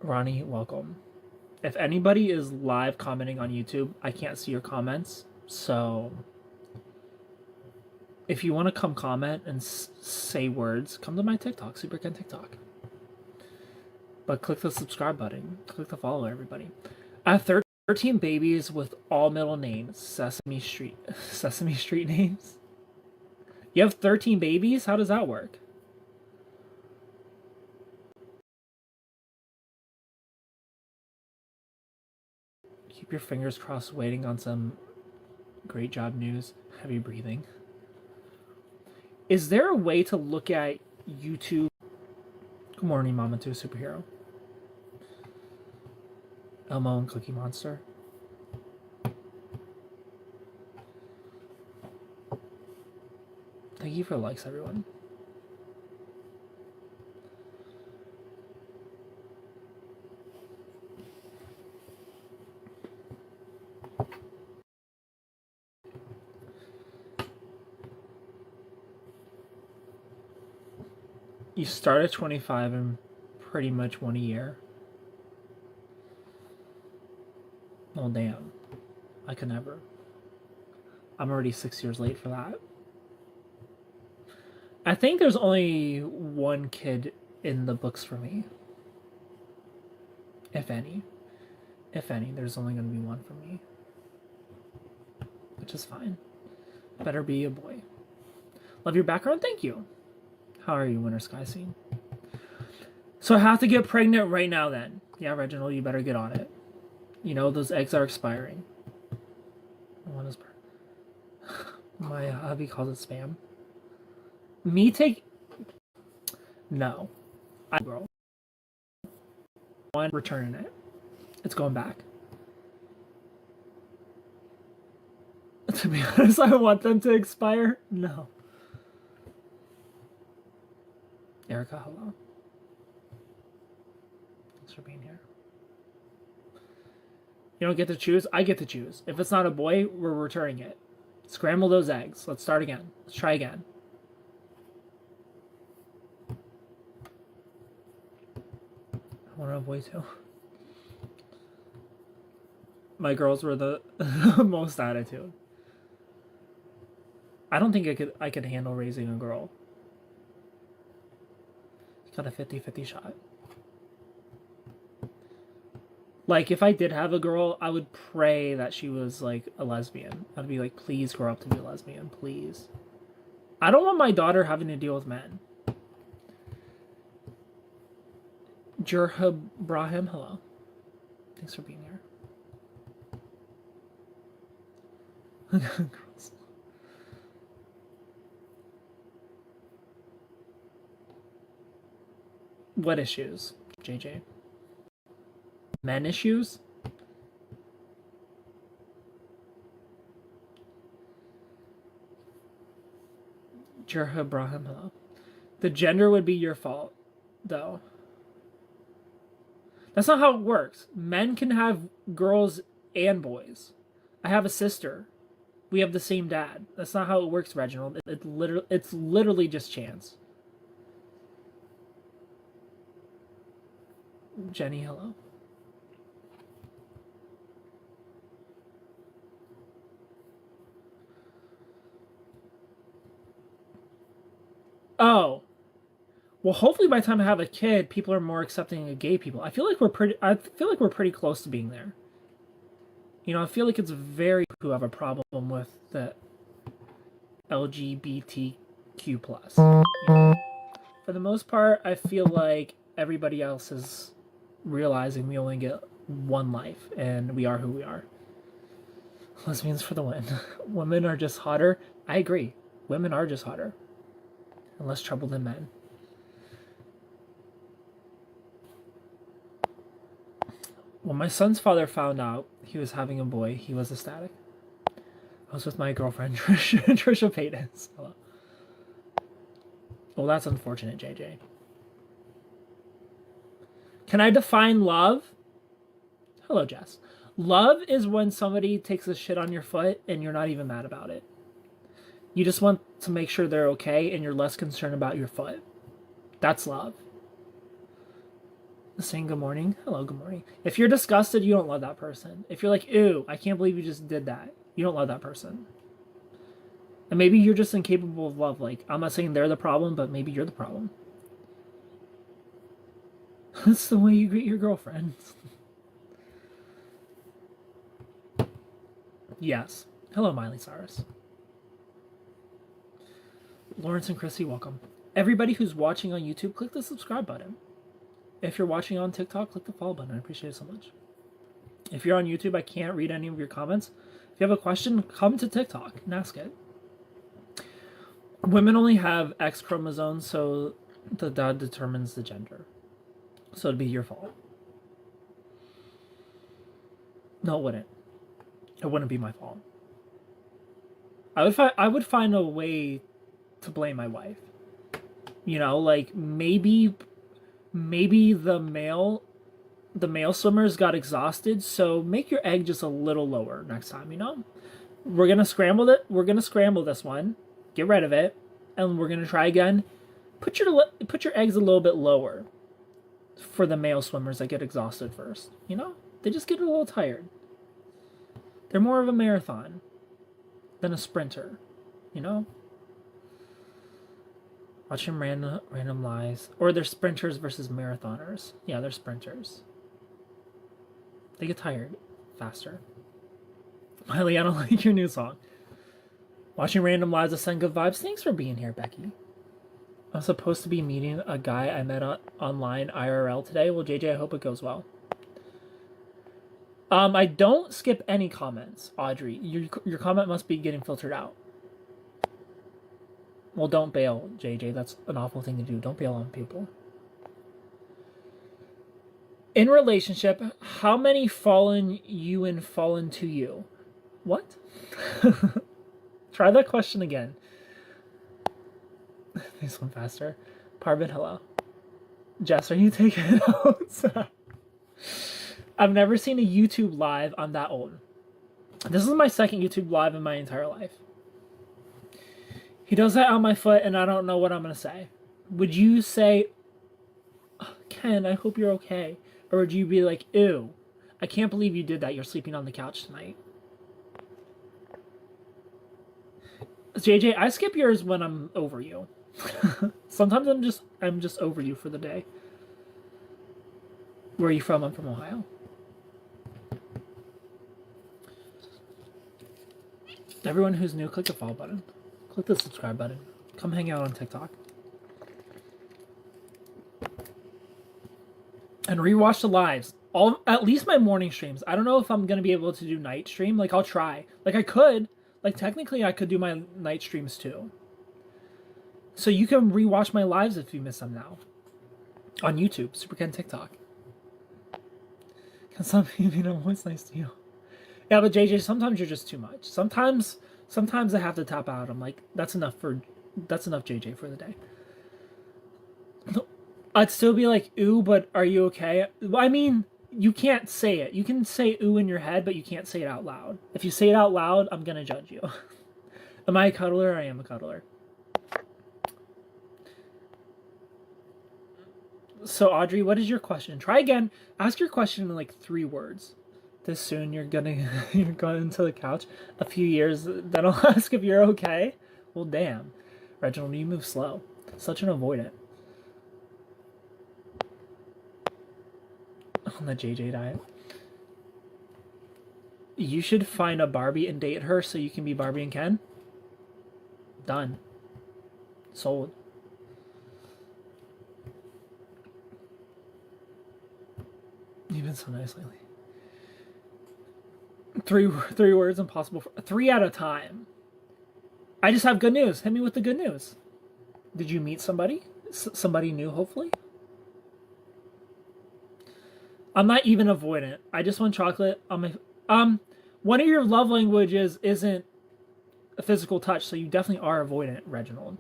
Ronnie, welcome. If anybody is live commenting on YouTube, I can't see your comments. So if you want to come comment and say words, come to my TikTok, SuperKen TikTok. But click the subscribe button. Click the follow, everybody. I have 13 babies with all middle names. Sesame Street names. You have 13 babies? How does that work? Keep your fingers crossed waiting on some great job news. Heavy breathing. Is there a way to look at YouTube? Good morning, Mama to a Superhero. Elmo and Cookie Monster. Thank you for the likes, everyone. You start at 25 and pretty much one a year. Oh, damn. I could never. I'm already 6 years late for that. I think there's only one kid in the books for me. If any. If any, there's only going to be one for me. Which is fine. Better be a boy. Love your background? Thank you. How are you, Winter Sky Scene? So I have to get pregnant right now then. Yeah, Reginald, you better get on it. You know, those eggs are expiring. What is... My hubby calls it spam. Me take... No. Girl. One, returning it. It's going back. To be honest, I want them to expire. No. Erica, hello. Thanks for being here. You don't get to choose? I get to choose. If it's not a boy, we're returning it. Scramble those eggs. Let's start again. Let's try again. I want a boy too. My girls were the most attitude. I don't think I could handle raising a girl. Got a 50-50 shot. Like, if I did have a girl, I would pray that she was, like, a lesbian. I'd be like, please grow up to be a lesbian, please. I don't want my daughter having to deal with men. Jurhab Brahim, hello. Thanks for being here. Girls. What issues, JJ? Men issues? Jurha Brahim, hello. The gender would be your fault, though. That's not how it works. Men can have girls and boys. I have a sister. We have the same dad. That's not how it works, Reginald. It's literally just chance. Jenny, hello. Oh. Well, hopefully by the time I have a kid, people are more accepting of gay people. I feel like we're pretty close to being there. You know, I feel like it's very who have a problem with the LGBTQ plus. You know? For the most part, I feel like everybody else is realizing we only get one life and we are who we are. Lesbians for the win. Women are just hotter. I agree. Women are just hotter. And less trouble than men. When my son's father found out he was having a boy, he was ecstatic. I was with my girlfriend, Trisha Paytas. Hello. Well, that's unfortunate, JJ. Can I define love? Hello, Jess. Love is when somebody takes a shit on your foot and you're not even mad about it. You just want to make sure they're okay and you're less concerned about your foot. That's love. Saying good morning. Hello, good morning. If you're disgusted, you don't love that person. If you're like, ew, I can't believe you just did that, you don't love that person. And maybe you're just incapable of love. Like, I'm not saying they're the problem, but maybe you're the problem. That's the way you greet your girlfriend. Yes. Hello, Miley Cyrus. Lawrence and Chrissy, welcome. Everybody who's watching on YouTube, click the subscribe button. If you're watching on TikTok, click the follow button. I appreciate it so much. If you're on YouTube, I can't read any of your comments. If you have a question, come to TikTok and ask it. Women only have X chromosomes, so that determines the gender. So it'd be your fault. No, it wouldn't. It wouldn't be my fault. I would find a way to blame my wife. You know, like maybe the male swimmers got exhausted, so make your egg just a little lower next time, you know? We're gonna scramble it. We're gonna scramble this one. Get rid of it, and we're gonna try again. Put your eggs a little bit lower for the male swimmers that get exhausted first. You know, they just get a little tired. They're more of a marathon than a sprinter. You know. Watching random lives, or they're sprinters versus marathoners. Yeah, they're sprinters. They get tired faster. Miley, I don't like your new song. Watching random lives to send good vibes. Thanks for being here, Becky. I'm supposed to be meeting a guy I met online IRL today. Well, JJ, I hope it goes well. I don't skip any comments, Audrey. Your comment must be getting filtered out. Well, don't bail, JJ. That's an awful thing to do. Don't bail on people. In relationship, how many fallen you and fallen to you? What? Try that question again. This one faster. Parvin, hello. Jess, are you taking notes? I've never seen a YouTube live. I'm that old. This is my second YouTube live in my entire life. He does that on my foot, and I don't know what I'm going to say. Would you say, Ken, I hope you're okay? Or would you be like, ew, I can't believe you did that. You're sleeping on the couch tonight. JJ, I skip yours when I'm over you. Sometimes I'm just over you for the day. Where are you from? I'm from Ohio. Everyone who's new, click the follow button. Click the subscribe button. Come hang out on TikTok. And rewatch the lives. At least my morning streams. I don't know if I'm going to be able to do night stream. Like, I'll try. Like, I could. Like, technically, I could do my night streams too. So you can rewatch my lives if you miss them now. On YouTube. Super Ken TikTok. Can some people know what's nice to you? Yeah, but JJ, sometimes you're just too much. Sometimes I have to tap out. I'm like, that's enough JJ for the day. I'd still be like, ooh, but are you okay? I mean, you can't say it. You can say ooh in your head, but you can't say it out loud. If you say it out loud, I'm gonna judge you. Am I a cuddler? I am a cuddler. So Audrey, what is your question? Try again. Ask your question in like 3 words. This soon you're going into the couch. A few years, then I'll ask if you're okay. Well, damn. Reginald, you move slow. Such an avoidant. On the JJ diet. You should find a Barbie and date her so you can be Barbie and Ken. Done. Sold. You've been so nice lately. 3 words impossible. 3 at a time. I just have good news. Hit me with the good news. Did you meet somebody? Somebody new, hopefully? I'm not even avoidant. I just want chocolate on my... One of your love languages isn't a physical touch, so you definitely are avoidant, Reginald.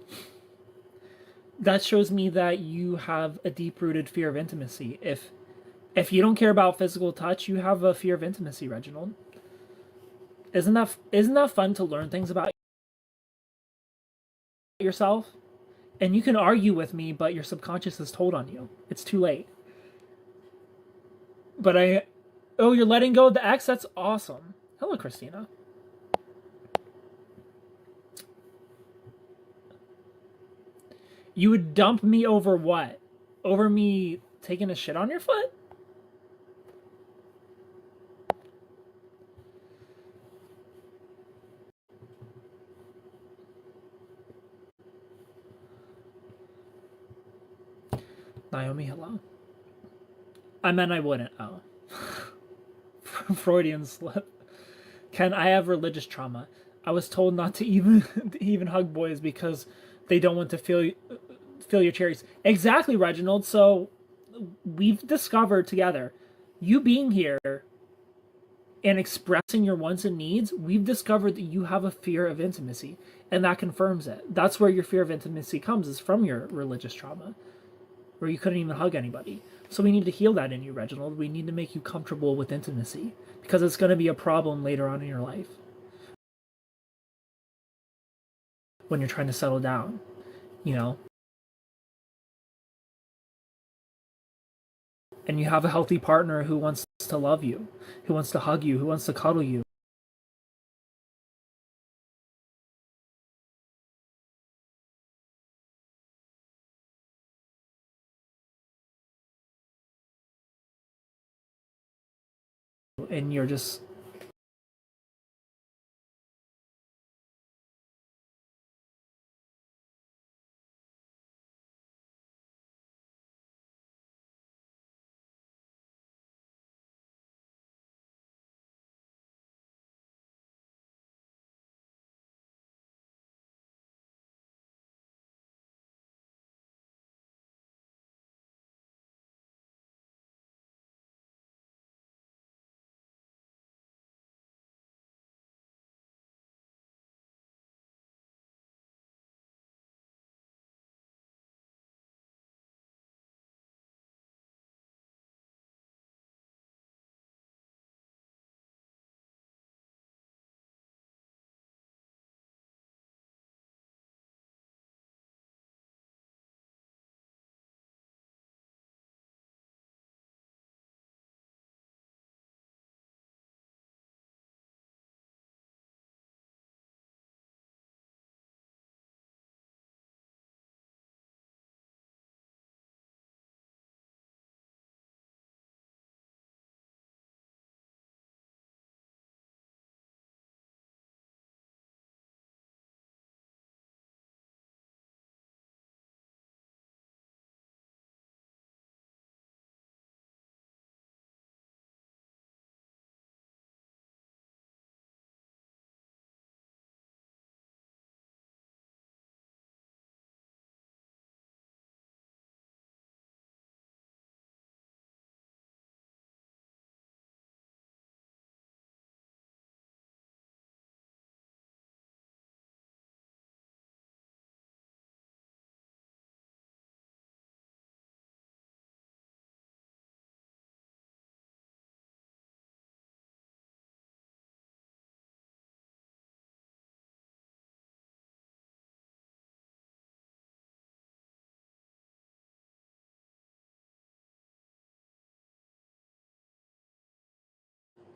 That shows me that you have a deep-rooted fear of intimacy. If you don't care about physical touch, you have a fear of intimacy, Reginald. Isn't that fun to learn things about yourself? And you can argue with me, but your subconscious is told on you. It's too late. But oh, you're letting go of the ex? That's awesome. Hello, Christina. You would dump me over what? Over me taking a shit on your foot? Naomi, hello. I meant I wouldn't. Oh. Freudian slip. Ken, I have religious trauma. I was told not to even hug boys because they don't want to feel your cherries. Exactly, Reginald. So we've discovered together, you being here and expressing your wants and needs, we've discovered that you have a fear of intimacy, and that confirms it. That's where your fear of intimacy comes, is from your religious trauma, where you couldn't even hug anybody. So we need to heal that in you, Reginald. We need to make you comfortable with intimacy, because it's going to be a problem later on in your life when you're trying to settle down, you know? And you have a healthy partner who wants to love you, who wants to hug you, who wants to cuddle you. And you're just...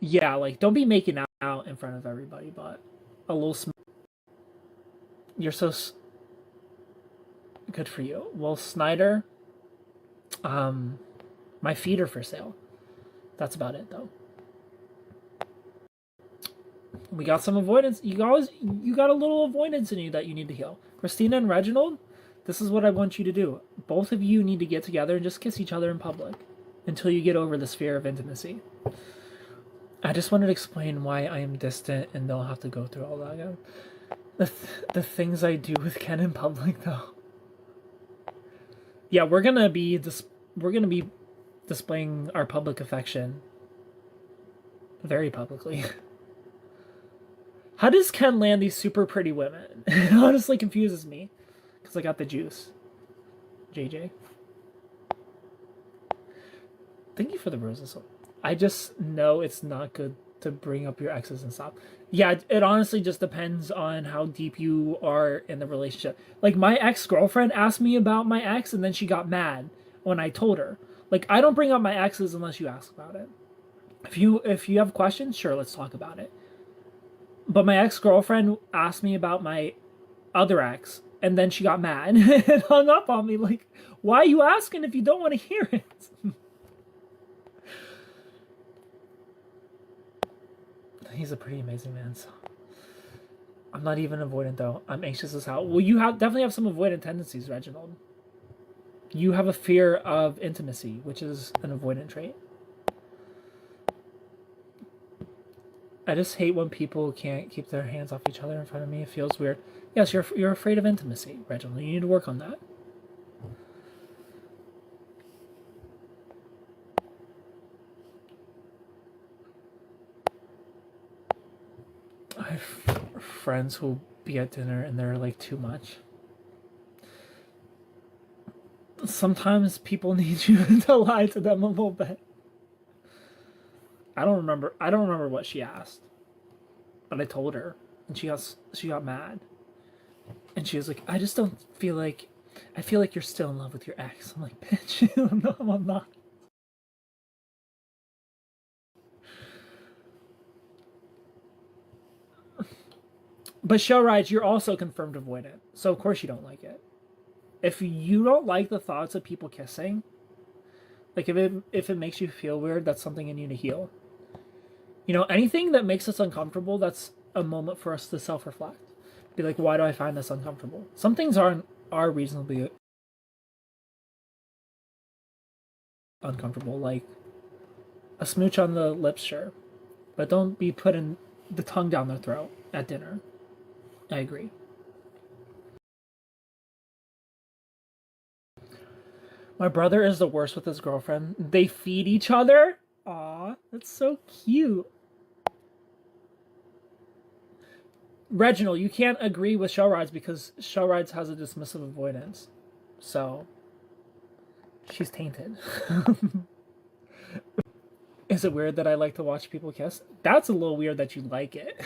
Yeah, like, don't be making out in front of everybody, but a little you're so good for you. Well, Snyder, um, my feet are for sale. That's about it, though. We got some avoidance. You got a little avoidance in you that you need to heal. Christina and Reginald, this is what I want you to do. Both of you need to get together and just kiss each other in public until you get over this fear of intimacy. I just wanted to explain why I am distant and don't have to go through all that again. The things I do with Ken in public, though. Yeah, we're gonna be displaying our public affection very publicly. How does Ken land these super pretty women? It honestly confuses me, because I got the juice. JJ. Thank you for the roses. I just know it's not good to bring up your exes and stuff. Yeah, it honestly just depends on how deep you are in the relationship. Like, my ex-girlfriend asked me about my ex, and then she got mad when I told her. Like, I don't bring up my exes unless you ask about it. If you have questions, sure, let's talk about it. But my ex-girlfriend asked me about my other ex, and then she got mad and hung up on me. Like, why are you asking if you don't want to hear it? He's a pretty amazing man, so I'm not even avoidant though. I'm anxious as hell. Well, you definitely have some avoidant tendencies, Reginald. You have a fear of intimacy, which is an avoidant trait. I just hate when people can't keep their hands off each other in front of me. It feels weird. Yes, you're afraid of intimacy, Reginald. You need to work on that. I have friends who'll be at dinner and they're like too much. Sometimes people need you to lie to them a little bit. I don't remember what she asked, but I told her, and she got mad, and she was like, "I just don't feel like, I feel like you're still in love with your ex." I'm like, "Bitch, no, I'm not." But show rides, you're also confirmed avoidant, so of course you don't like it. If you don't like the thoughts of people kissing, like if it makes you feel weird, that's something you need to heal. You know, anything that makes us uncomfortable, that's a moment for us to self-reflect. Be like, why do I find this uncomfortable? Some things are reasonably uncomfortable, like a smooch on the lips, sure, but don't be putting the tongue down their throat at dinner. I agree. My brother is the worst with his girlfriend. They feed each other. Aw, that's so cute. Reginald, you can't agree with Shell Rides because Shell Rides has a dismissive avoidance. So, she's tainted. Is it weird that I like to watch people kiss? That's a little weird that you like it.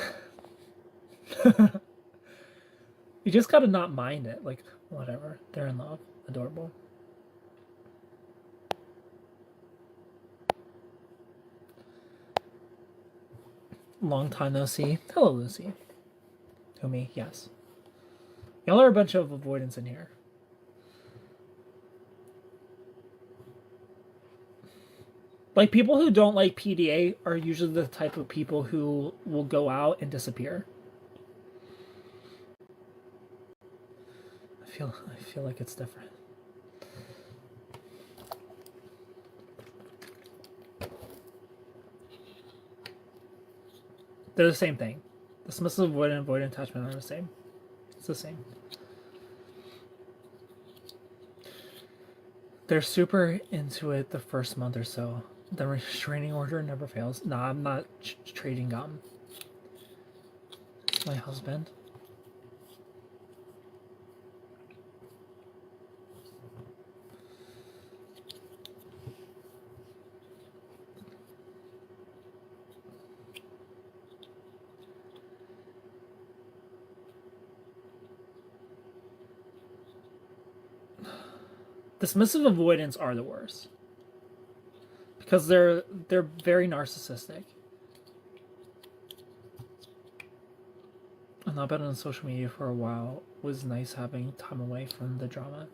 You just gotta not mind it. Like, whatever. They're in love. Adorable. Long time no see. Hello, Lucy. Who, me? Yes. Y'all are a bunch of avoidance in here. Like, people who don't like PDA are usually the type of people who will go out and disappear. I feel like it's different. They're the same thing. Dismissive, avoidant, avoidant attachment are the same. It's the same. They're super into it the first month or so. The restraining order never fails. Nah, I'm not trading gum. It's my husband. Dismissive avoidants are the worst because they're very narcissistic. I've not been on social media for a while. It was nice having time away from the drama.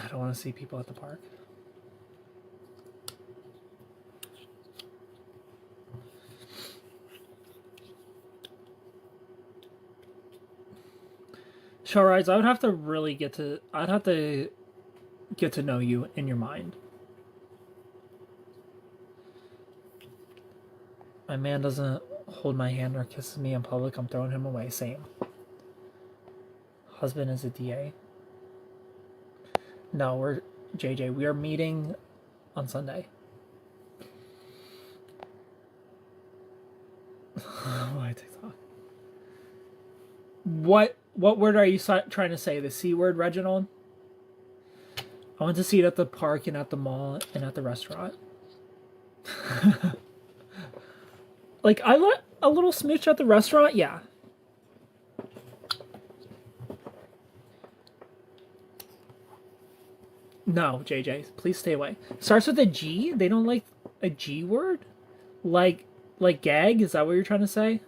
I don't want to see people at the park. Show rides, I would have to really I'd have to get to know you in your mind. My man doesn't hold my hand or kisses me in public, I'm throwing him away. Same. Husband is a DA. No, we're JJ. We are meeting on Sunday. Why TikTok? What word are you trying to say? The C word, Reginald? I went to see it at the park and at the mall and at the restaurant. Like, I let a little smooch at the restaurant, yeah. No, JJ, please stay away. Starts with a G. They don't like a G word, like gag. Is that what you're trying to say?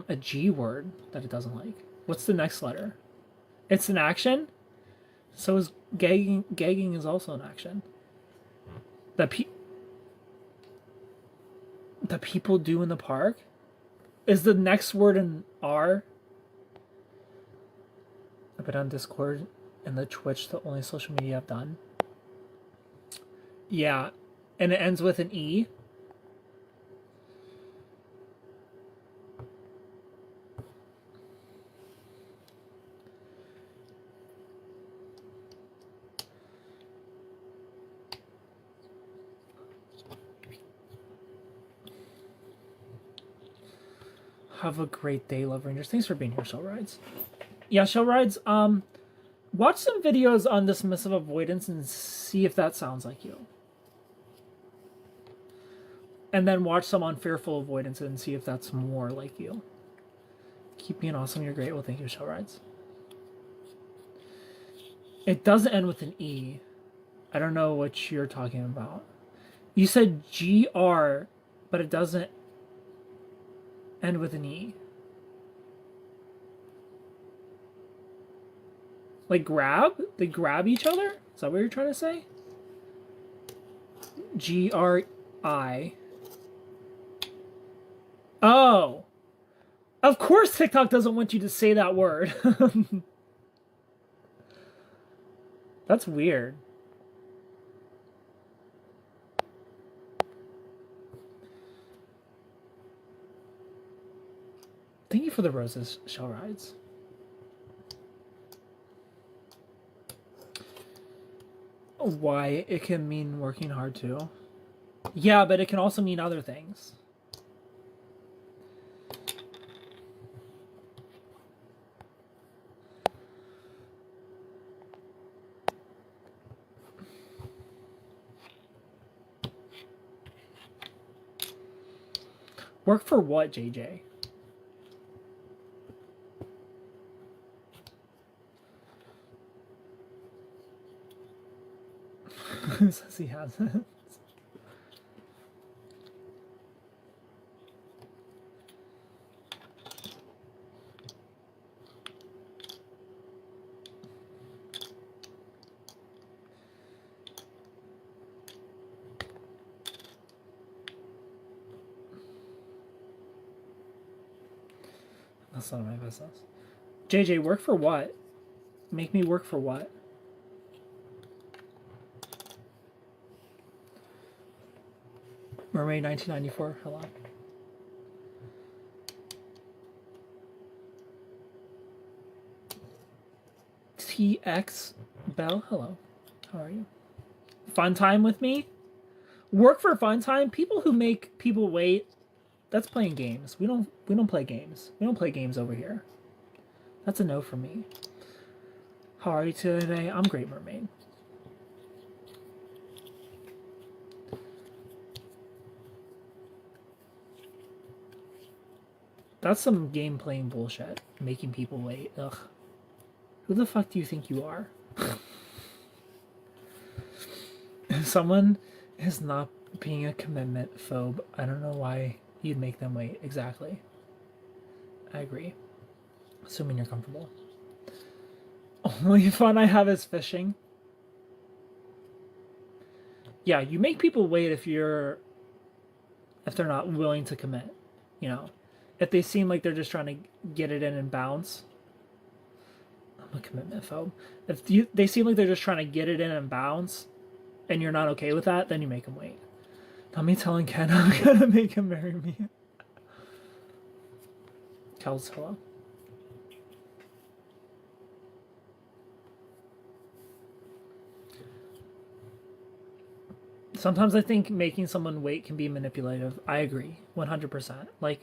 A G word that it doesn't like. What's the next letter? It's an action. So is gagging. Gagging is also an action. That people do in the park. Is the next word an R? I've been on Discord and the Twitch, the only social media I've done. Yeah, and it ends with an E. Have a great day, Love Rangers. Thanks for being here, Shell Rides. Yeah, Shell Rides, watch some videos on dismissive avoidance and see if that sounds like you. And then watch some on fearful avoidance and see if that's more like you. Keep being awesome, you're great. Well, thank you, Shell Rides. It doesn't end with an E. I don't know what you're talking about. You said GR, but it doesn't end with an E. Like grab? They grab each other? Is that what you're trying to say? GRI. Oh. Of course TikTok doesn't want you to say that word. That's weird. Thank you for the roses, Shell Rides. Why? It can mean working hard too. Yeah, but it can also mean other things. Work for what, JJ? Who says he has it? That's none of my business. JJ, work for what? Make me work for what? Mermaid 1994, hello. TX Bell, hello. How are you? Fun time with me? Work for fun time? People who make people wait, that's playing games. We don't play games. We don't play games over here. That's a no for me. How are you today? I'm great, Mermaid. That's some game playing bullshit. Making people wait. Ugh. Who the fuck do you think you are? If someone is not being a commitment phobe, I don't know why you'd make them wait. Exactly. I agree. Assuming you're comfortable. Only fun I have is fishing. Yeah, you make people wait if they're not willing to commit, you know. If they seem like they're just trying to get it in and bounce. I'm a commitment phobe. If they seem like they're just trying to get it in and bounce, and you're not okay with that, then you make them wait. Not me telling Ken I'm gonna make him marry me. Kels, hello. Sometimes I think making someone wait can be manipulative. I agree, 100%. Like,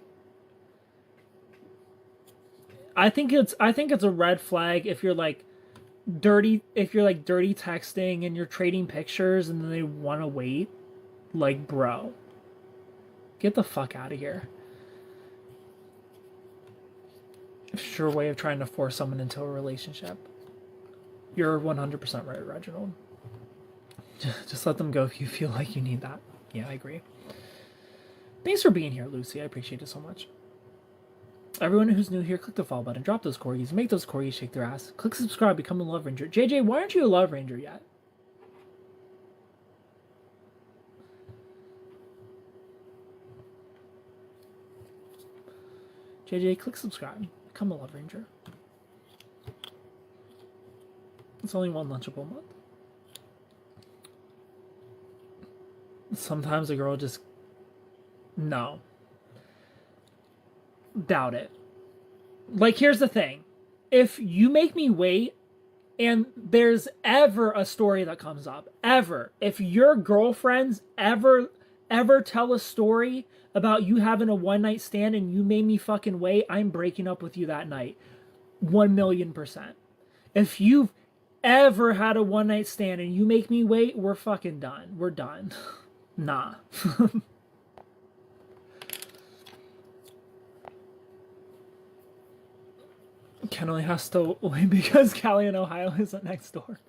I think it's a red flag if you're like dirty texting and you're trading pictures and then they want to wait. Like, bro, get the fuck out of here. sure way of trying to force someone into a relationship. You're 100% right, Reginald. Just let them go if you feel like you need that. Yeah, I agree. Thanks for being here, Lucy. I appreciate it so much. Everyone who's new here, click the follow button, drop those corgis, make those corgis shake their ass. Click subscribe, become a Love Ranger. JJ, why aren't you a Love Ranger yet? JJ, click subscribe, become a Love Ranger. It's only one Lunchable a month. Sometimes a girl just... No. Doubt it. Like, here's the thing. If you make me wait, and there's ever a story that comes up, ever, if your girlfriends ever tell a story about you having a one-night stand and you made me fucking wait, I'm breaking up with you that night. 1,000,000%. If you've ever had a one-night stand and you make me wait, we're fucking done. We're done. Nah. Ken only has to wait because Callie in Ohio isn't next door.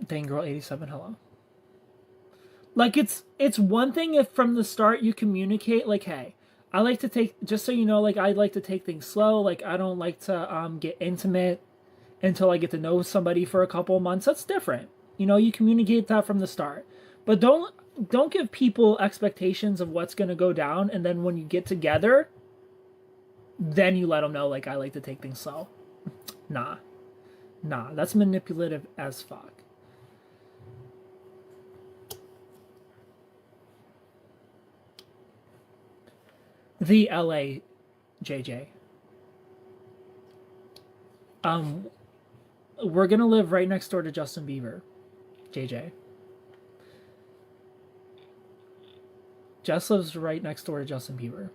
Dang girl 87, hello. Like, it's one thing if from the start you communicate, like, hey, I like to take, just so you know, like, I like to take things slow. Like, I don't like to get intimate until I get to know somebody for a couple of months. That's different. You know, you communicate that from the start. But don't give people expectations of what's going to go down, and then when you get together, then you let them know, like, I like to take things slow. Nah. That's manipulative as fuck. The LA JJ. We're gonna live right next door to Justin Bieber, JJ. Jess lives right next door to Justin Bieber.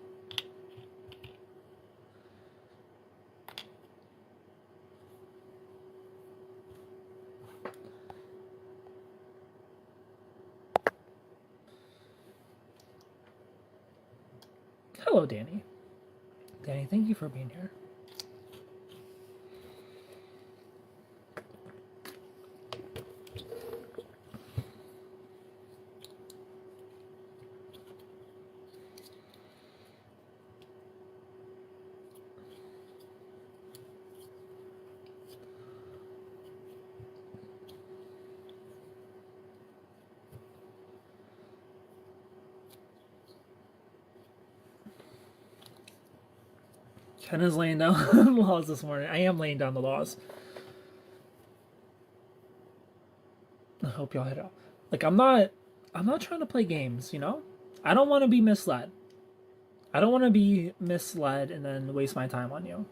Hello, Danny. Danny, thank you for being here. Ken is laying down the laws this morning. I am laying down the laws. I hope y'all hit out. Like, I'm not trying to play games, you know? I don't want to be misled. I don't want to be misled and then waste my time on you.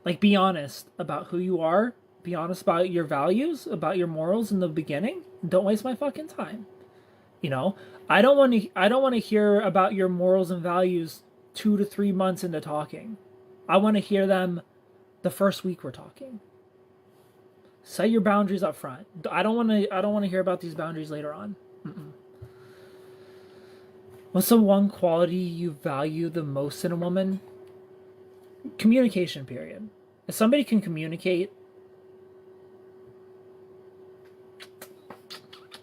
Like, be honest about who you are. Be honest about your values, about your morals in the beginning. Don't waste my fucking time. You know, I don't want to hear about your morals and values 2 to 3 months into talking. I want to hear them the first week we're talking. Set your boundaries up front. I don't want to hear about these boundaries later on. What's the one quality you value the most in a woman? Communication, period. If somebody can communicate,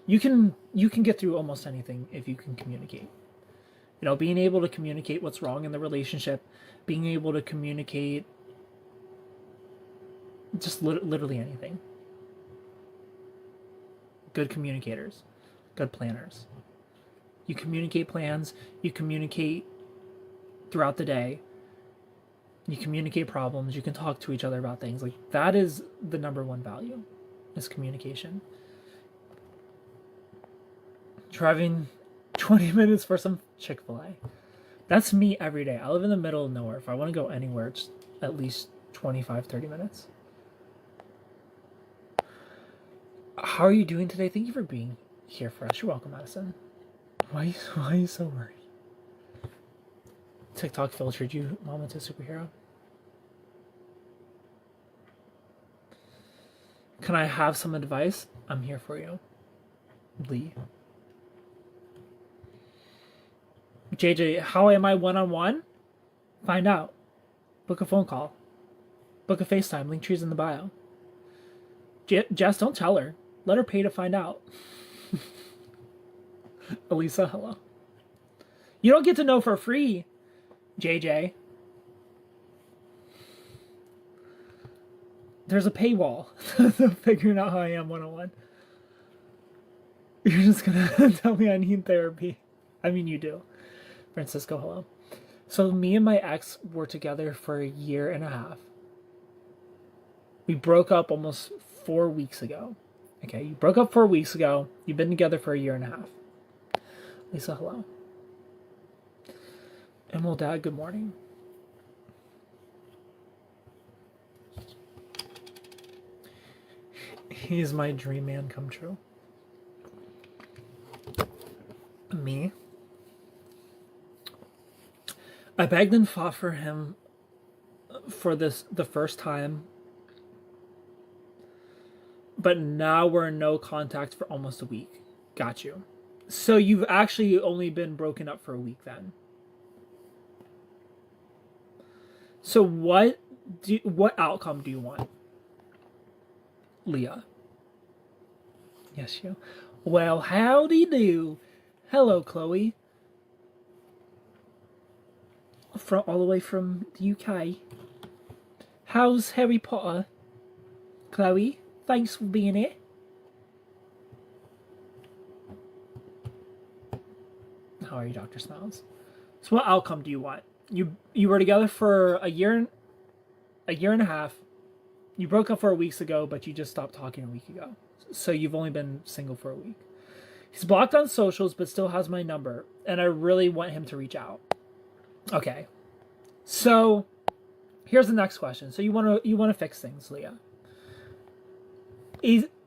you can get through almost anything if you can communicate. You know, being able to communicate what's wrong in the relationship, being able to communicate just literally anything. Good communicators, good planners. You communicate plans, you communicate throughout the day, you communicate problems, you can talk to each other about things. Like, that is the number one value, is communication. Driving 20 minutes for some Chick-fil-A. That's me every day. I live in the middle of nowhere. If I want to go anywhere, it's at least 25, 30 minutes. How are you doing today? Thank you for being here for us. You're welcome, Madison. Why are you so worried? TikTok filtered you, mom, into a superhero. Can I have some advice? I'm here for you. Lee. JJ, how am I one-on-one? Find out. Book a phone call. Book a FaceTime. Link tree's in the bio. Jess, don't tell her. Let her pay to find out. Elisa, hello. You don't get to know for free, JJ. There's a paywall. Figuring out how I am one-on-one. You're just gonna tell me I need therapy. I mean, you do. Francisco, hello. So me and my ex were together for a year and a half. We broke up almost 4 weeks ago. Okay, you broke up 4 weeks ago. You've been together for a year and a half. Lisa, hello. Emerald Dad, good morning. He's my dream man come true. Me? I begged and fought for him for this the first time, but now we're in no contact for almost a week. Got you. So you've actually only been broken up for a week then. So what outcome do you want? Leah. Yes, you. Well, howdy do. Hello, Chloe. From all the way from the UK. How's Harry Potter? Chloe, thanks for being here. How are you, Dr. Smiles? So what outcome do you want? You were together for a year and a half. You broke up 4 weeks ago, but you just stopped talking a week ago. So you've only been single for a week. He's blocked on socials, but still has my number, and I really want him to reach out. Okay. So here's the next question. So you want to fix things, Leah.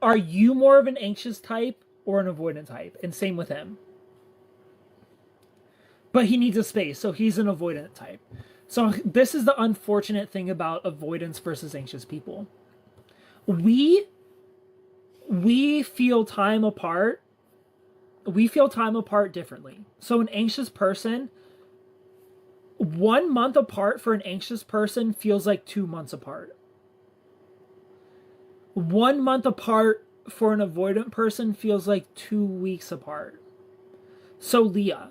Are you more of an anxious type or an avoidant type? And same with him. But he needs a space, so he's an avoidant type. So this is the unfortunate thing about avoidance versus anxious people. We feel time apart. We feel time apart differently. So an anxious person, 1 month apart for an anxious person feels like 2 months apart. 1 month apart for an avoidant person feels like 2 weeks apart. So Leah,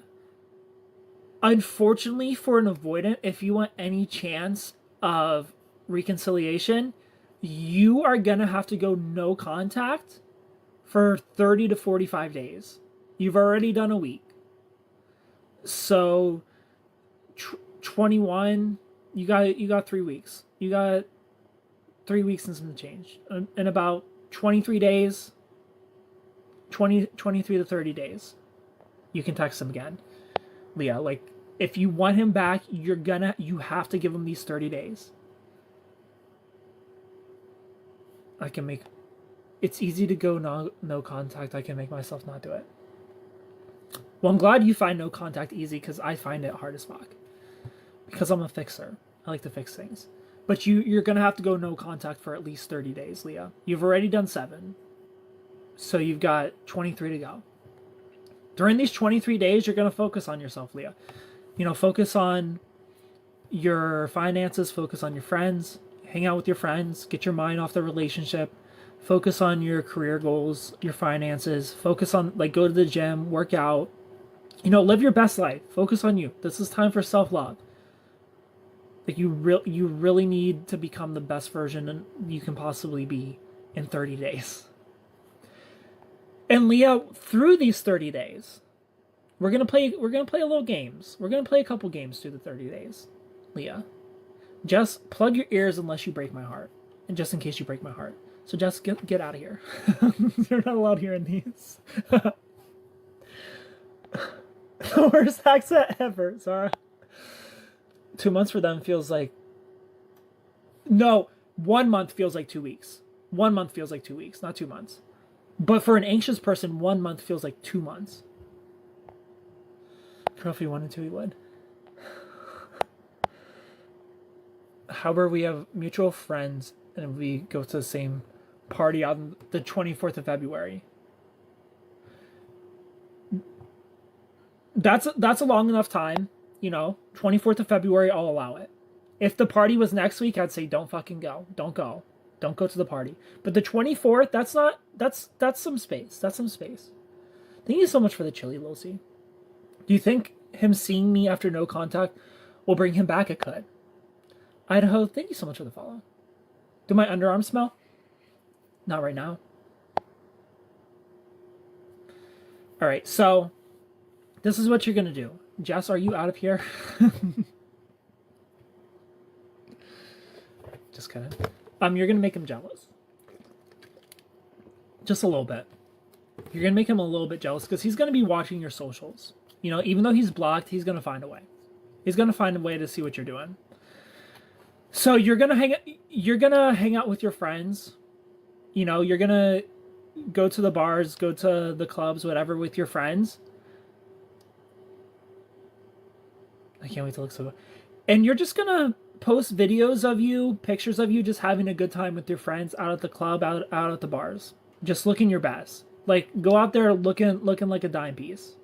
unfortunately for an avoidant, if you want any chance of reconciliation, you are going to have to go no contact for 30 to 45 days. You've already done a week. So 21, you got 3 weeks. You got 3 weeks and some change. In about 23 days, 23 to 30 days, you can text him again. Leah, like, if you want him back, you have to give him these 30 days. It's easy to go no contact. I can make myself not do it. Well, I'm glad you find no contact easy, because I find it hard as fuck. Because I'm a fixer. I like to fix things. But you're going to have to go no contact for at least 30 days, Leah. You've already done 7. So you've got 23 to go. During these 23 days, you're going to focus on yourself, Leah. Focus on your finances, focus on your friends, hang out with your friends, get your mind off the relationship, focus on your career goals, your finances, focus on, go to the gym, work out, live your best life, focus on you. This is time for self-love. You really need to become the best version you can possibly be in 30 days. And Leah, through these 30 days, we're gonna play a little games. We're gonna play a couple games through the 30 days, Leah. Just plug your ears unless you break my heart, and just in case you break my heart. So just get out of here. You're not allowed here in these. The worst accent ever, Zara. 2 months for them feels like... No, 1 month feels like 2 weeks. 1 month feels like 2 weeks, not 2 months. But for an anxious person, 1 month feels like 2 months. Girl, if he wanted to, he would. However, we have mutual friends, and we go to the same party on the 24th of February. That's a long enough time, 24th of February, I'll allow it. If the party was next week, I'd say don't fucking go. Don't go. Don't go to the party. But the 24th, that's some space. That's some space. Thank you so much for the chili, Lucy. Do you think him seeing me after no contact will bring him back? It could. Idaho, thank you so much for the follow. Do my underarms smell? Not right now. All right, so this is what you're going to do. Jess, are you out of here? Just kidding. You're going to make him jealous. Just a little bit. You're going to make him a little bit jealous because he's going to be watching your socials. Even though he's blocked, he's going to find a way. He's going to find a way to see what you're doing. So you're going to hang out with your friends. You're going to go to the bars, go to the clubs, whatever, with your friends. I can't wait to look so good. And you're just going to post videos of you, pictures of you just having a good time with your friends out at the club, out at the bars. Just looking your best. Like, go out there looking like a dime piece.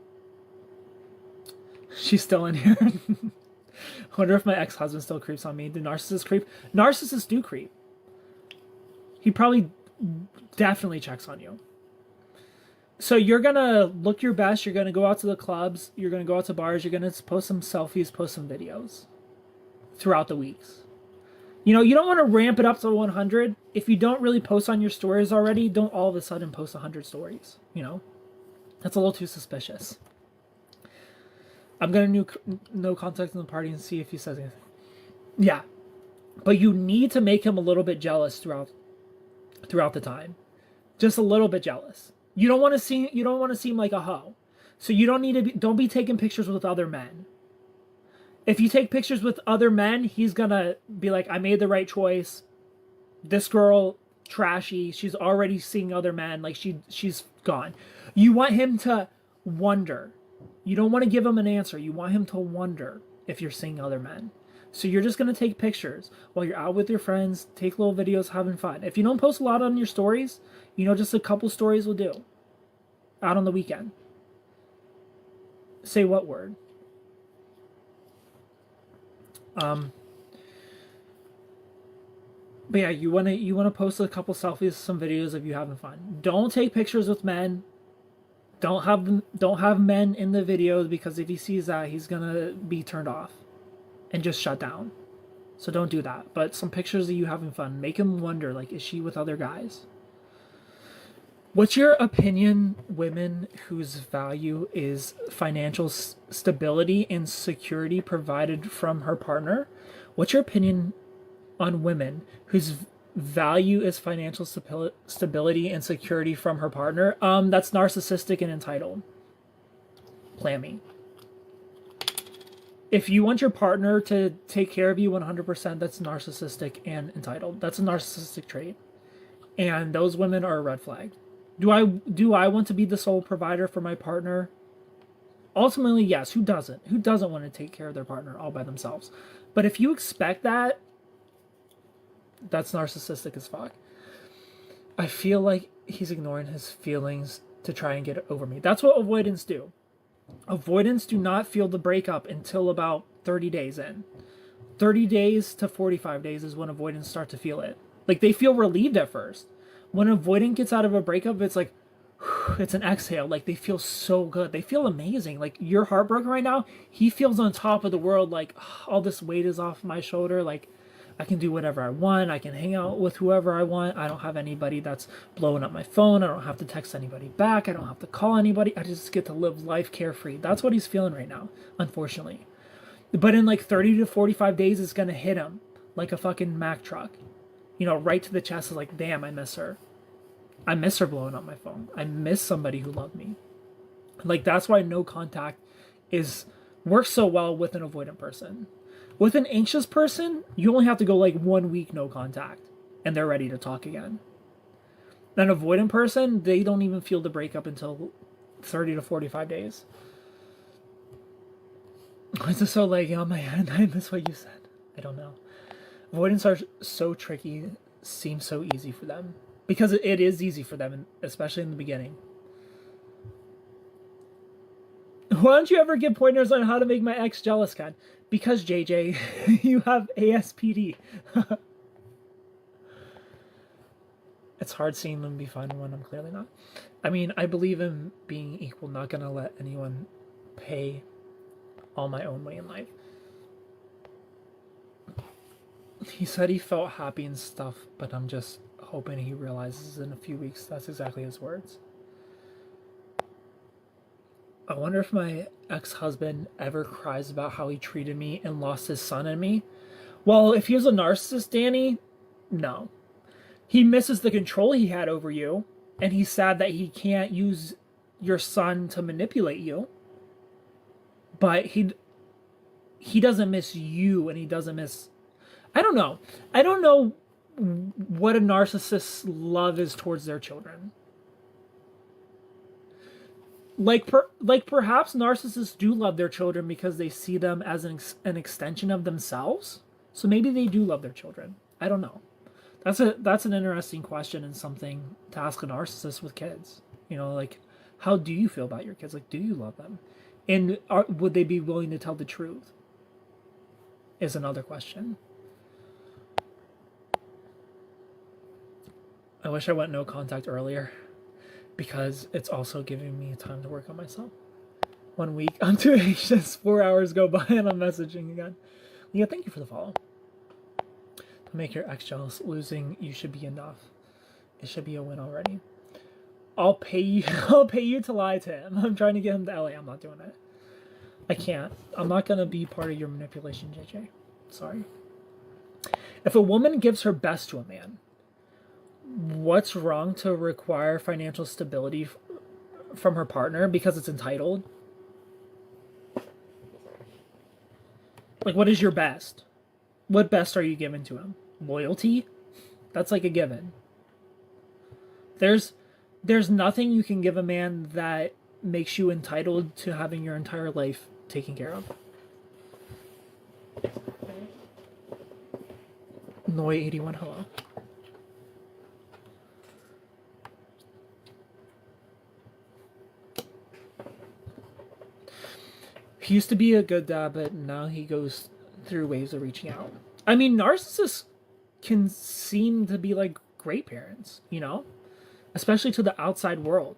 She's still in here. I wonder if my ex-husband still creeps on me. Do narcissists creep? Narcissists do creep. He probably definitely checks on you. So you're going to look your best. You're going to go out to the clubs. You're going to go out to bars. You're going to post some selfies, post some videos throughout the weeks. You don't want to ramp it up to 100. If you don't really post on your stories already, don't all of a sudden post 100 stories. That's a little too suspicious. I'm going to no contact in the party and see if he says anything. Yeah. But you need to make him a little bit jealous throughout the time. Just a little bit jealous. You don't want to seem like a hoe. So you don't be taking pictures with other men. If you take pictures with other men, he's going to be like, I made the right choice. This girl, trashy. She's already seeing other men. Like, she's gone. You want him to wonder. You don't want to give him an answer. You want him to wonder if you're seeing other men. So you're just going to take pictures while you're out with your friends, take little videos, having fun. If you don't post a lot on your stories, just a couple stories will do. Out on the weekend. Say what word? But yeah, you want to post a couple selfies, some videos of you having fun. Don't take pictures with men. Don't have men in the videos, because if he sees that, he's gonna be turned off and just shut down. So don't do that. But some pictures of you having fun. Make him wonder, like, is she with other guys? What's your opinion, women whose value is financial stability and security provided from her partner? What's your opinion on women whose value is financial stability and security from her partner? That's narcissistic and entitled. Plammy. If you want your partner to take care of you 100%, that's narcissistic and entitled. That's a narcissistic trait. And those women are a red flag. Do I want to be the sole provider for my partner? Ultimately, yes. Who doesn't? Who doesn't want to take care of their partner all by themselves? But if you expect that, that's narcissistic as fuck. I feel like he's ignoring his feelings to try and get over me. That's what avoidants do. Avoidants do not feel the breakup until about 30 days in. 30 days to 45 days is when avoidants start to feel it. Like, they feel relieved at first. When an avoidant gets out of a breakup, it's like, it's an exhale. Like, they feel so good. They feel amazing. Like, you're heartbroken right now. He feels on top of the world. Like, all this weight is off my shoulder. Like, I can do whatever I want. I can hang out with whoever I want. I don't have anybody that's blowing up my phone. I don't have to text anybody back. I don't have to call anybody. I just get to live life carefree. That's what he's feeling right now, unfortunately. But in like 30 to 45 days, it's going to hit him like a fucking Mack truck. Right to the chest. Is like, damn, I miss her. I miss her blowing up my phone. I miss somebody who loved me. Like, that's why no contact works so well with an avoidant person. With an anxious person, you only have to go like 1 week no contact, and they're ready to talk again. An avoidant person, they don't even feel the breakup until 30 to 45 days. It's just so laggy on my head. I miss what you said. I don't know. Avoidants are so tricky, seems so easy for them. Because it is easy for them, especially in the beginning. Why don't you ever give pointers on how to make my ex jealous, Ken? Because, JJ, you have ASPD. It's hard seeing them be fine when I'm clearly not. I mean, I believe in being equal, not gonna let anyone pay all my own way in life. He said he felt happy and stuff, but I'm just hoping he realizes in a few weeks. That's exactly his words. I wonder if my ex-husband ever cries about how he treated me and lost his son in me. Well, if he was a narcissist, Danny, no. He misses the control he had over you, and he's sad that he can't use your son to manipulate you. But he doesn't miss you, and he doesn't miss... I don't know. I don't know what a narcissist's love is towards their children. Like perhaps narcissists do love their children because they see them as an extension of themselves. So maybe they do love their children. I don't know. That's an interesting question and something to ask a narcissist with kids. You know, like, how do you feel about your kids? Like, do you love them? And would they be willing to tell the truth? Is another question. I wish I went no contact earlier because it's also giving me time to work on myself. 1 week, I'm too anxious. 4 hours go by and I'm messaging again. Leah, thank you for the follow. To make your ex jealous, losing you should be enough. It should be a win already. I'll pay you. I'll pay you to lie to him. I'm trying to get him to LA. I'm not doing it. I can't. I'm not gonna be part of your manipulation, JJ. Sorry. If a woman gives her best to a man, what's wrong to require financial stability from her partner because it's entitled? Like, what is your best? What best are you giving to him? Loyalty? That's like a given. There's nothing you can give a man that makes you entitled to having your entire life taken care of. Noy81, hello. He used to be a good dad, but now he goes through waves of reaching out. I mean, narcissists can seem to be like great parents, you know? Especially to the outside world.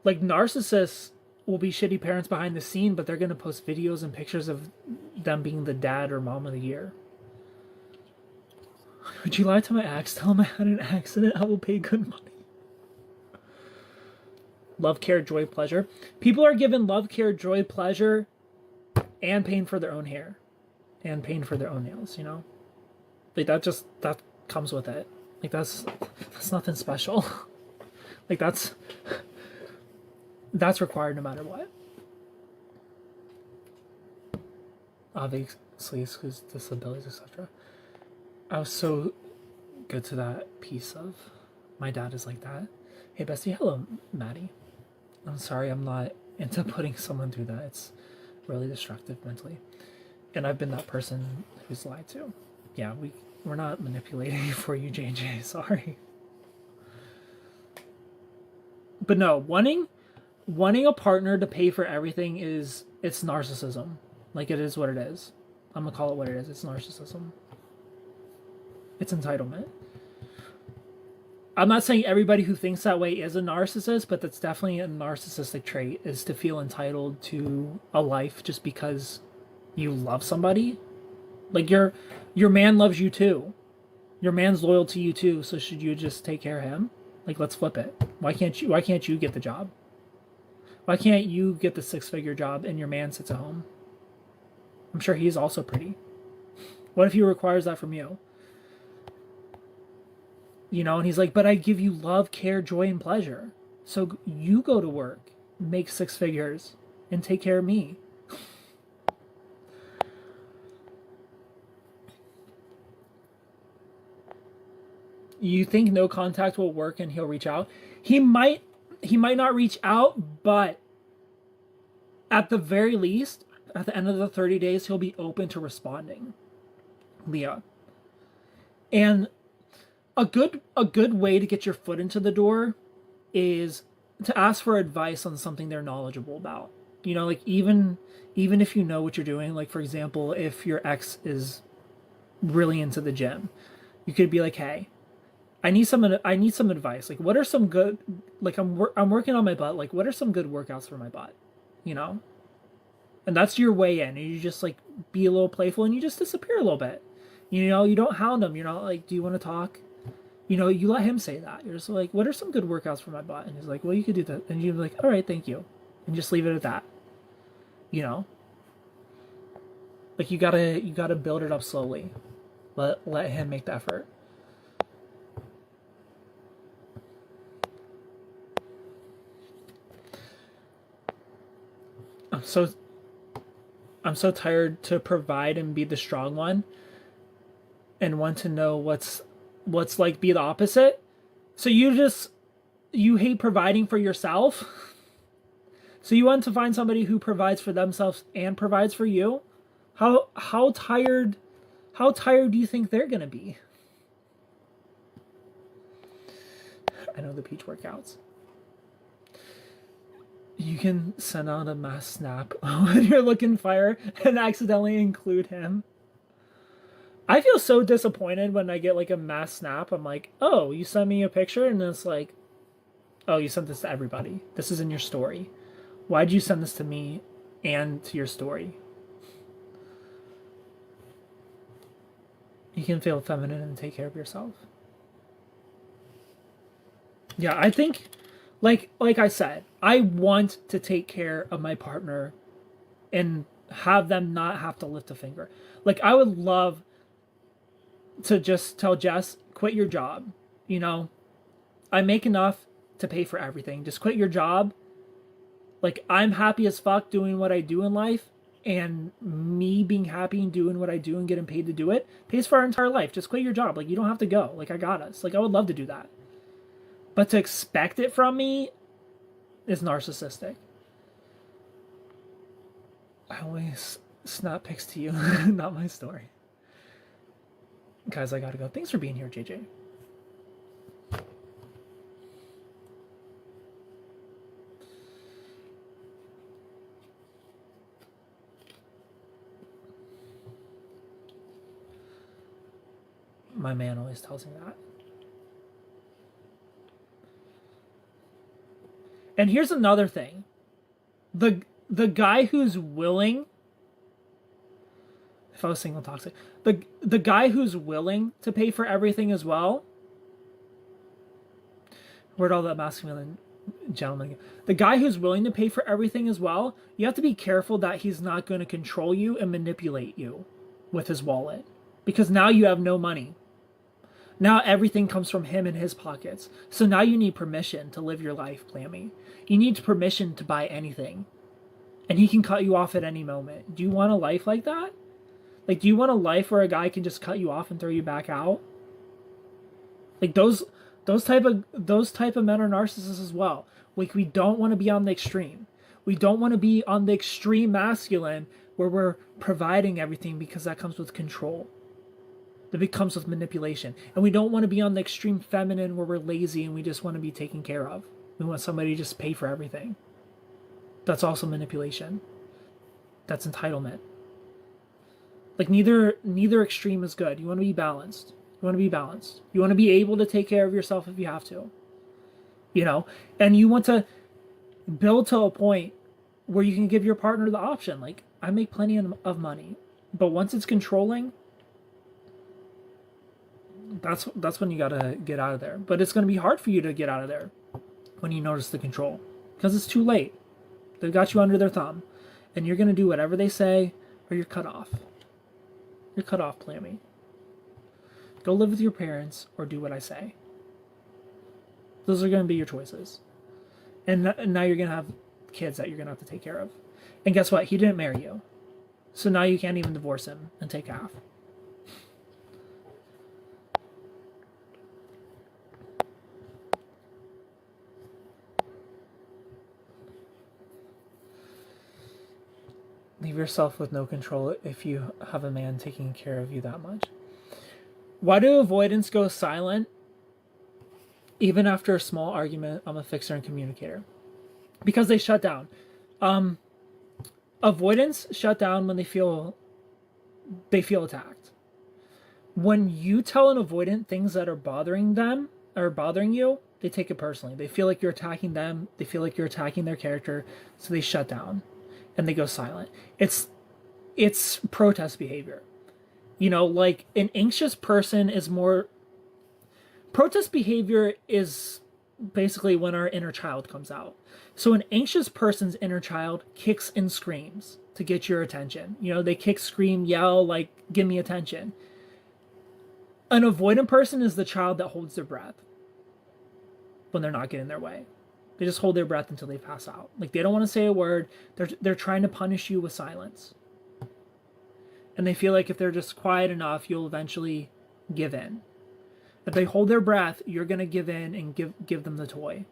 Like, narcissists will be shitty parents behind the scene, but they're going to post videos and pictures of them being the dad or mom of the year. Would you lie to my ex? Tell him I had an accident. I will pay good money. Love, care, joy, pleasure. People are given love, care, joy, pleasure, and paying for their own hair. And paying for their own nails, you know? Like, that comes with it. Like, that's nothing special. Like, that's required no matter what. Obviously, excuse disabilities, etc. I was so good to that piece of my dad is like that. Hey, Bestie, hello, Maddie. I'm sorry, I'm not into putting someone through that. It's really destructive mentally. And I've been that person who's lied to. Yeah, we're not manipulating for you, JJ. Sorry. But no, wanting a partner to pay for everything it's narcissism. Like, it is what it is. I'm gonna call it what it is. It's narcissism. It's entitlement. I'm not saying everybody who thinks that way is a narcissist, but that's definitely a narcissistic trait, is to feel entitled to a life just because you love somebody. Like, your man loves you too. Your man's loyal to you too, so should you just take care of him? Like, let's flip it. Why can't you get the job? Why can't you get the 6-figure job and your man sits at home? I'm sure he's also pretty. What if he requires that from you? You know, and he's like, but I give you love, care, joy, and pleasure. So you go to work, make 6 figures, and take care of me. You think no contact will work and he'll reach out? He might not reach out, but at the very least, at the end of the 30 days, he'll be open to responding. Leah. And a good way to get your foot into the door is to ask for advice on something they're knowledgeable about. You know, like even if you know what you're doing, like for example, if your ex is really into the gym, you could be like, "Hey, I need some advice. Like what are some good like I'm working on my butt. Like what are some good workouts for my butt?" You know? And that's your way in. And you just like be a little playful and you just disappear a little bit. You know, you don't hound him. You're not like, "Do you want to talk?" You know, you let him say that. You're just like, "What are some good workouts for my butt?" And he's like, "Well, you could do that." And you're like, "All right, thank you." And just leave it at that. You know? Like you gotta build it up slowly. Let him make the effort. I'm so I'm so tired to provide and be the strong one and want to know what's like be the opposite. So you hate providing for yourself. So you want to find somebody who provides for themselves and provides for you? How tired do you think they're going to be? I know the peach workouts. You can send out a mass snap when you're looking fire and accidentally include him. I feel so disappointed when I get like a mass snap. I'm like, "Oh, you sent me a picture," and it's like, "Oh, you sent this to everybody. This is in your story. Why'd you send this to me and to your story?" You can feel feminine and take care of yourself. Yeah, I think like I said, I want to take care of my partner and have them not have to lift a finger. Like I would love to just tell Jess, "Quit your job. You know, I make enough to pay for everything. Just quit your job. Like I'm happy as fuck doing what I do in life, and me being happy and doing what I do and getting paid to do it pays for our entire life. Just quit your job. Like you don't have to go. Like I got us. Like I would love to do that. But to expect it from me is narcissistic." I always snap pics to you, not my story. Guys, I gotta go. Thanks for being here, JJ. My man always tells me that. And here's another thing. The guy who's willing, if I was single toxic, the guy who's willing to pay for everything as well. Where'd all that masculine gentleman go? The guy who's willing to pay for everything as well, you have to be careful that he's not going to control you and manipulate you with his wallet. Because now you have no money. Now everything comes from him in his pockets. So now you need permission to live your life, Plammy. You need permission to buy anything. And he can cut you off at any moment. Do you want a life like that? Like, do you want a life where a guy can just cut you off and throw you back out? Like those type of men are narcissists as well. Like we don't want to be on the extreme. We don't want to be on the extreme masculine where we're providing everything because that comes with control. That comes with manipulation. And we don't want to be on the extreme feminine where we're lazy and we just want to be taken care of. We want somebody to just pay for everything. That's also manipulation. That's entitlement. Like neither extreme is good. You want to be balanced. You want to be balanced. You want to be able to take care of yourself if you have to. You know? And you want to build to a point where you can give your partner the option. Like, I make plenty of money. But once it's controlling, that's when you gotta get out of there. But it's gonna be hard for you to get out of there when you notice the control. Because it's too late. They've got you under their thumb. And you're gonna do whatever they say or you're cut off. You're cut off, Plammy. Go live with your parents or do what I say. Those are going to be your choices. And now you're going to have kids that you're going to have to take care of. And guess what? He didn't marry you. So now you can't even divorce him and take half. Leave yourself with no control if you have a man taking care of you that much. Why do avoidance go silent? Even after a small argument, I'm a fixer and communicator. Because they shut down. Avoidance shut down when they feel attacked. When you tell an avoidant things that are bothering them or bothering you, they take it personally. They feel like you're attacking them. They feel like you're attacking their character, so they shut down and they go silent. It's protest behavior. You know, like an anxious person is more. Protest behavior is basically when our inner child comes out. So an anxious person's inner child kicks and screams to get your attention. You know, they kick, scream, yell, like, give me attention. An avoidant person is the child that holds their breath when they're not getting their way. They just hold their breath until they pass out. Like, they don't want to say a word. They're trying to punish you with silence. And they feel like if they're just quiet enough, you'll eventually give in. If they hold their breath, you're going to give in and give them the toy.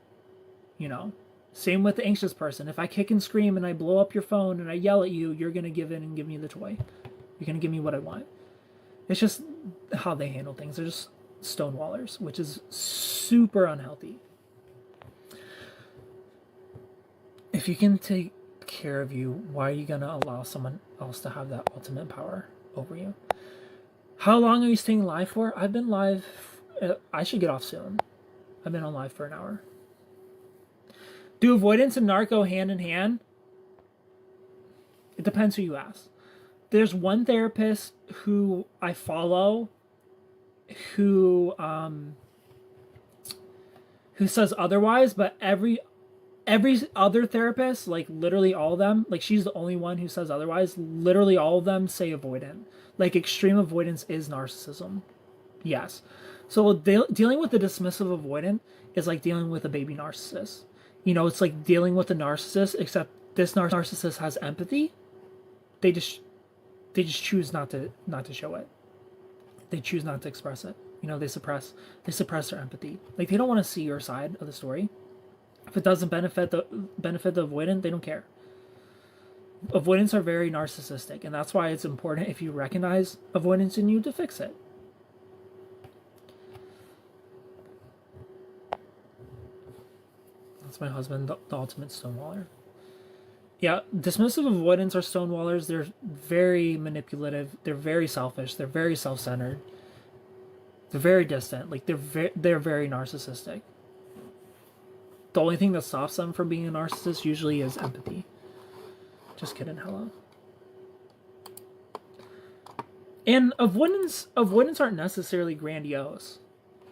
You know? Same with the anxious person. If I kick and scream and I blow up your phone and I yell at you, you're going to give in and give me the toy. You're going to give me what I want. It's just how they handle things. They're just stonewallers, which is super unhealthy. If you can take care of you, why are you going to allow someone else to have that ultimate power over you? How long are you staying live for? I've been live. I should get off soon. I've been on live for an hour. Do avoidance and narco hand in hand? It depends who you ask. There's one therapist who I follow who says otherwise, but every other therapist, like literally all of them, like she's the only one who says otherwise. Literally all of them say avoidant. Like extreme avoidance is narcissism. Yes. So dealing with the dismissive avoidant is like dealing with a baby narcissist. You know, it's like dealing with a narcissist, except this narcissist has empathy. They just choose not to show it. They choose not to express it. You know, they suppress their empathy. Like they don't want to see your side of the story. If it doesn't benefit the avoidant, they don't care. Avoidants are very narcissistic, and that's why it's important if you recognize avoidance in you to fix it. That's my husband, the ultimate stonewaller. Yeah, dismissive avoidants are stonewallers. They're very manipulative. They're very selfish. They're very self-centered. They're very distant. Like they're very narcissistic. The only thing that stops them from being a narcissist usually is empathy. Just kidding, hello. And avoidants aren't necessarily grandiose,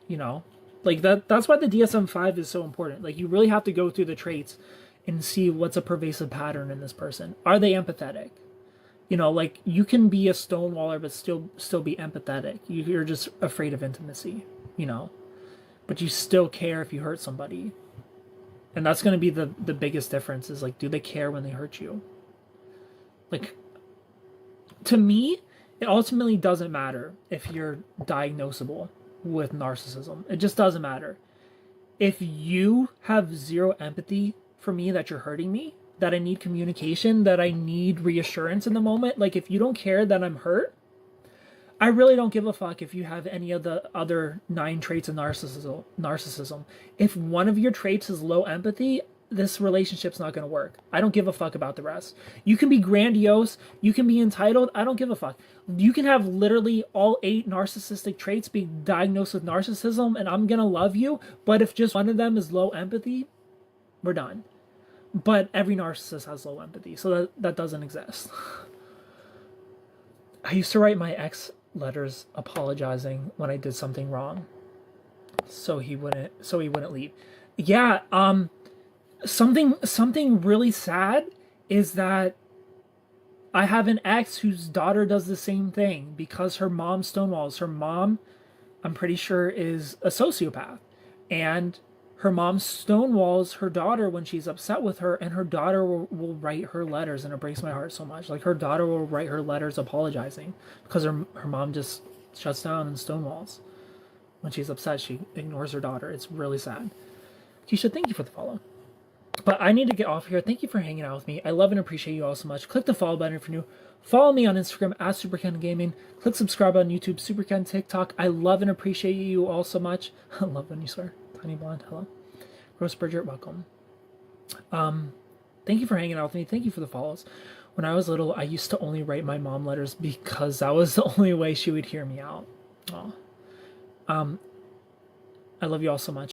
you know? Like that's why the DSM-5 is so important. Like you really have to go through the traits and see what's a pervasive pattern in this person. Are they empathetic? You know, like you can be a stonewaller but still be empathetic. You're just afraid of intimacy, you know? But you still care if you hurt somebody. And that's going to be the biggest difference is like, do they care when they hurt you? Like, to me, it ultimately doesn't matter if you're diagnosable with narcissism. It just doesn't matter. If you have zero empathy for me, that you're hurting me, that I need communication, that I need reassurance in the moment, like if you don't care that I'm hurt, I really don't give a fuck if you have any of the other 9 traits of narcissism. If one of your traits is low empathy, this relationship's not going to work. I don't give a fuck about the rest. You can be grandiose, you can be entitled, I don't give a fuck. You can have literally all 8 narcissistic traits, be diagnosed with narcissism, and I'm going to love you, but if just one of them is low empathy, we're done. But every narcissist has low empathy, so that doesn't exist. I used to write my ex letters apologizing when I did something wrong, so he wouldn't leave. Yeah, something really sad is that I have an ex whose daughter does the same thing because her mom stonewalls. Her mom, I'm pretty sure, is a sociopath, and her mom stonewalls her daughter when she's upset with her, and her daughter will write her letters, and it breaks my heart so much. Like, her daughter will write her letters apologizing because her mom just shuts down and stonewalls. When she's upset, she ignores her daughter. It's really sad. Keisha, thank you for the follow. But I need to get off here. Thank you for hanging out with me. I love and appreciate you all so much. Click the follow button if you're new. Follow me on Instagram at SuperKen Gaming. Click subscribe on YouTube, SuperKen TikTok. I love and appreciate you all so much. I love when you swear. Tiny Blonde, hello. Rose Bridget, welcome. Thank you for hanging out with me. Thank you for the follows. When I was little, I used to only write my mom letters because that was the only way she would hear me out. Aw. I love you all so much.